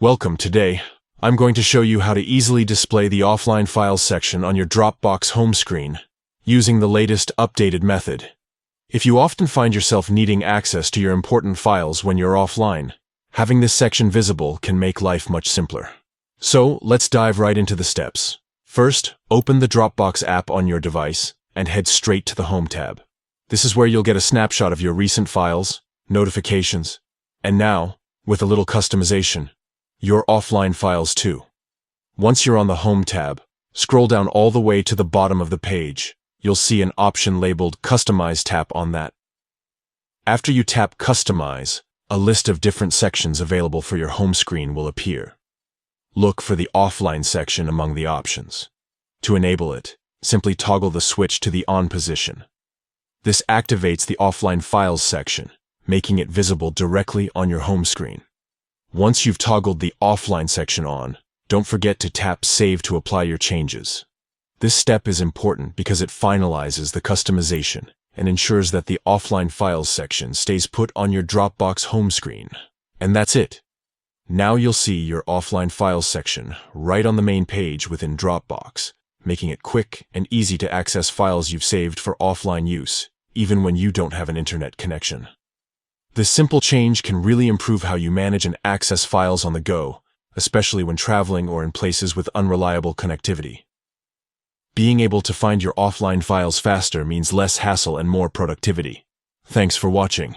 Welcome. Today, I'm going to show you how to easily display the offline files section on your Dropbox home screen using the latest updated method. If you often find yourself needing access to your important files when you're offline, having this section visible can make life much simpler. So, let's dive right into the steps. First, open the Dropbox app on your device and head straight to the Home tab. This is where you'll get a snapshot of your recent files, notifications, and now, with a little customization, your offline files too. Once you're on the Home tab, scroll down all the way to the bottom of the page. You'll see an option labeled Customize. Tap on that. After you tap Customize, a list of different sections available for your home screen will appear. Look for the offline section among the options. To enable it, simply toggle the switch to the on position. This activates the offline files section, making it visible directly on your home screen. Once you've toggled the offline section on, don't forget to tap Save to apply your changes. This step is important because it finalizes the customization and ensures that the offline files section stays put on your Dropbox home screen. And that's it. Now you'll see your offline files section right on the main page within Dropbox, making it quick and easy to access files you've saved for offline use, even when you don't have an internet connection. This simple change can really improve how you manage and access files on the go, especially when traveling or in places with unreliable connectivity. Being able to find your offline files faster means less hassle and more productivity. Thanks for watching.